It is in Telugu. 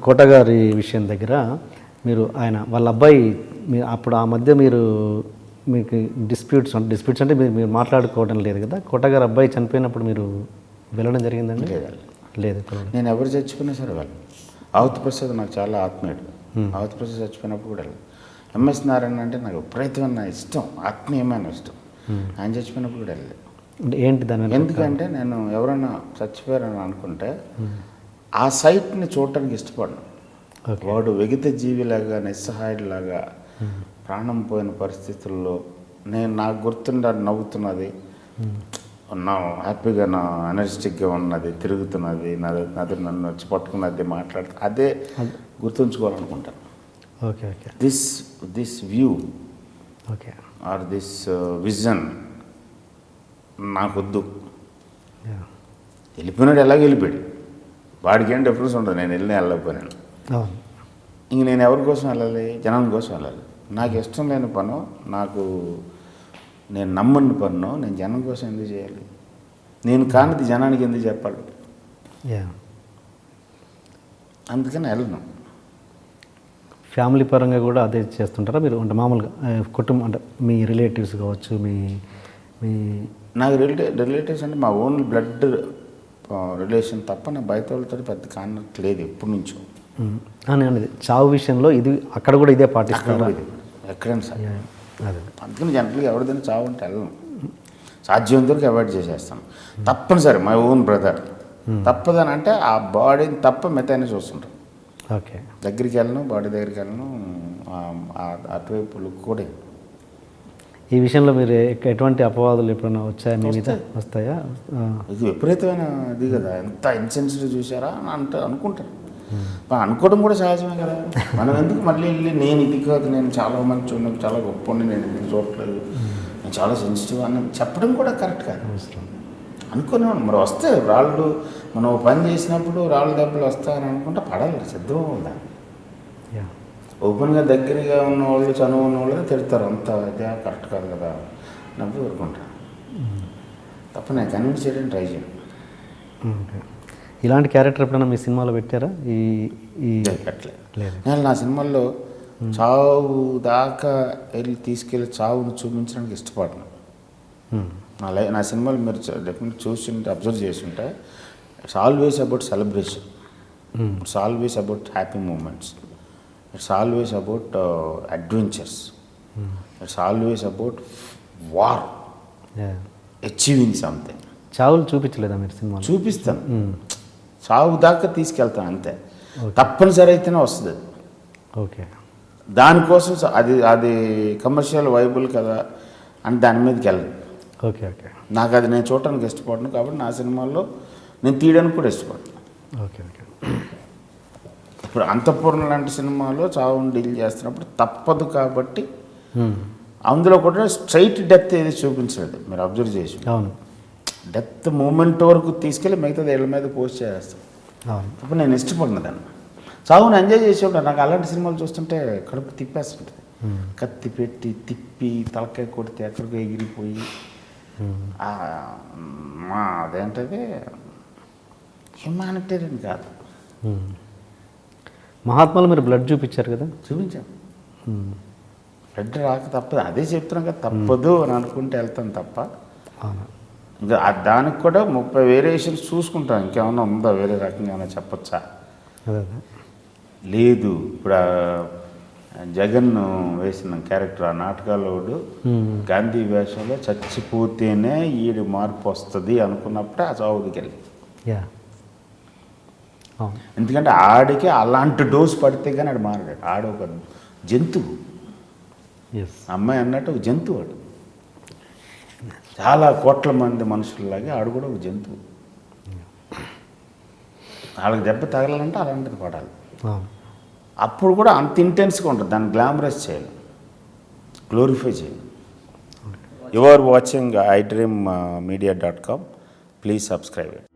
కోట గారి విషయం దగ్గర మీరు వాళ్ళ అబ్బాయి అప్పుడు ఆ మధ్య మీకు డిస్ప్యూట్స్ అంటే మీరు మాట్లాడుకోవడం లేదు కదా. కోట గారి అబ్బాయి చనిపోయినప్పుడు మీరు వెళ్ళడం జరిగిందండి? లేదు. నేను ఎవరు చచ్చిపోయినా సరే వాళ్ళు. ఆవుతి ప్రసాద్ నాకు చాలా ఆత్మీయుడు. ఆవుతి ప్రసాద్ చచ్చిపోయినప్పుడు కూడా ఎంఎస్ నారాయణ అంటే నాకు విపరీతమైన ఇష్టం, ఆత్మీయమైన ఇష్టం. ఆయన చచ్చిపోయినప్పుడు కూడా వెళ్ళలేదు. ఏంటి దాని? ఎందుకంటే నేను ఎవరైనా చచ్చిపోయారని అనుకుంటే ఆ సైట్ని చూడటానికి ఇష్టపడను. వాడు వెగిత జీవిలాగా, నిస్సహాయుడిలాగా ప్రాణం పోయిన పరిస్థితుల్లో నాకు గుర్తుండే నవ్వుతున్నది, హ్యాపీగా ఎనర్జెటిక్గా ఉన్నది, తిరుగుతున్నది, అది నన్ను వచ్చి పట్టుకున్నది, మాట్లాడుతూ అదే గుర్తుంచుకోవాలనుకుంటాను. Okay okay. This view okay or this vision నాకొద్దు. వెళ్ళిపోయినాడు, ఎలాగ వెళ్ళిపోయాడు, వాడికి ఏం డిఫరెన్స్ ఉండదు. నేను వెళ్ళకపోయినాను. ఇంక నేను ఎవరి కోసం వెళ్ళాలి? జనం కోసం వెళ్ళాలి. నాకు ఇష్టం లేని పను, నేను నమ్మని పన్ను నేను జనం కోసం ఎందుకు చేయాలి? నేను కానిది జనానికి ఎందుకు చెప్పాలి? అందుకని వెళ్ళను. ఫ్యామిలీ పరంగా కూడా అదే చేస్తుంటారా మీరు? అంటే మామూలుగా కుటుంబం, అంటే మీ రిలేటివ్స్ కావచ్చు, మీ నాకు రిలేటివ్స్ అంటే మా ఓన్ బ్లడ్ రిలేషన్ తప్ప నేను బయట వాళ్ళతో పెద్ద కానట్టు లేదు ఎప్పటి నుంచో. అనేది చావు విషయంలో ఇది అక్కడ కూడా ఇదే పాటిస్తారు ఎక్కడైనా సరే. అందుకని జనరల్గా ఎవరిదైనా చావు అంటే వెళ్ళను. సాధ్యం వరకు అవాయిడ్ చేసేస్తాను. తప్పనిసరి మై ఓన్ బ్రదర్ తప్పదని అంటే ఆ బాడీని తప్ప మిగతానే చూస్తుంటాను. ఓకే. దగ్గరికి వెళ్ళను, బాడీ దగ్గరికి వెళ్ళను, అటువైపు లుక్ కూడా. ఈ విషయంలో మీరు ఎటువంటి అపవాదులు ఎప్పుడైనా వచ్చాయా మీ మీద? వస్తాయా? ఇది విపరీతమైన ఇది కదా, ఎంత ఇన్సెన్సిటివ్ చూసారా అని అనుకుంటారు. అనుకోవడం కూడా సహజమే కదా. మనం ఎందుకు మళ్ళీ వెళ్ళి నేను ఇది కాదు, నేను చాలా మంచి ఉన్నాను, చాలా గొప్ప ఉండి, నేను ఇది చూడట్లేదు, నేను చాలా సెన్సిటివ్ అని చెప్పడం కూడా కరెక్ట్ కాదు. అనుకునేవాడు మరి వస్తే రాళ్ళు, మనం పని చేసినప్పుడు రాళ్ళు దెబ్బలు వస్తాయని అనుకుంటే పడాలి, సిద్ధంగా ఉండాలి. ఓపెన్గా దగ్గరగా ఉన్న వాళ్ళు, చనువు ఉన్న వాళ్ళు తిడతారు, అంత ఇదే కరెక్ట్ కాదు కదా నవ్వు ఊరుకుంటాను తప్ప నేను కన్విన్స్ చేయడానికి ట్రై చేయను. ఇలాంటి క్యారెక్టర్ ఎప్పుడైనా మీ సినిమాలో పెట్టారా? పెట్టలేదు. నేను నా సినిమాల్లో చావు దాకా తీసుకెళ్ళి చావును చూపించడానికి ఇష్టపడను. నా సినిమాలు మీరు డెఫినెట్గా చూస్తుంటే, అబ్జర్వ్ చేస్తుంటే, it's always about celebration, it's always about happy moments, it's always about adventures, it's always about war, achieving something. చావులు చూపించలేదా మీరు సినిమా? చూపిస్తాను, చావు దాకా తీసుకెళ్తాను అంతే. తప్పనిసరి అయితేనే వస్తుంది అది. ఓకే. దానికోసం అది కమర్షియల్ వైబుల్ కదా అని దాని మీదకి వెళ్ళదు. Okay okay. నాకు అది నేను చూడటానికి ఇష్టపడను, కాబట్టి నా సినిమాల్లో నేను తీయడానికి కూడా ఇష్టపడను. Okay okay. ఇప్పుడు అంతఃపురం లాంటి సినిమాలో చావుని డీల్ చేస్తున్నప్పుడు తప్పదు కాబట్టి అందులో కూడా స్ట్రైట్ డెప్త్ ఏది చూపించలేదు. మీరు అబ్జర్వ్ చేసి, అవును, డెప్త్ మూమెంట్ వరకు తీసుకెళ్ళి మిగతాది ఏళ్ళ మీద పోస్ట్ చేస్తాను. అప్పుడు నేను ఇష్టపడిన దాన్ని చావుని ఎంజాయ్ చేసేవాడు. నాకు అలాంటి సినిమాలు చూస్తుంటే కడుపు తిప్పేస్తుంటుంది. కత్తి పెట్టి తిప్పి తలకాయ కొడితే ఎక్కడికో ఎగిరిపోయి అదేంటది హ్యుమానిటేరియన్ కాదు. మహాత్మాలో మీరు బ్లడ్ చూపించారు కదా? చూపించాను. బ్లడ్ రాక తప్పదు, అదే చెప్తున్నాం కదా, తప్పదు అని అనుకుంటే వెళ్తాను తప్ప. ఇంకా దానికి కూడా 30 వేరియేషన్స్ చూసుకుంటాం. ఇంకేమన్నా ఉందా వేరే రకంగా ఏమైనా చెప్పచ్చా? లేదు. ఇప్పుడు జగన్ వేసిన క్యారెక్టర్, ఆ నాటకాల్లో గాంధీ వేషంలో చచ్చిపోతేనే ఈడి మార్పు వస్తుంది అనుకున్నప్పుడే ఆ చావుదికి వెళ్ళి, ఎందుకంటే ఆడికి అలాంటి డోస్ పడితే కానీ ఆడు మారాడు. ఆడు ఒక జంతువు, అమ్మాయి అన్నట్టు ఒక జంతువు. ఆడు చాలా కోట్ల మంది మనుషుల్లాగే ఆడు కూడా ఒక జంతువు. వాళ్ళకి దెబ్బ తగలాలంటే అలాంటిది పడాలి. అప్పుడు కూడా అంత ఇంటెన్స్గా ఉంటుంది. దాన్ని గ్లామరస్ చేయాలి, గ్లోరిఫై చేయాలి. You are watching iDreammedia.com. Please subscribe it.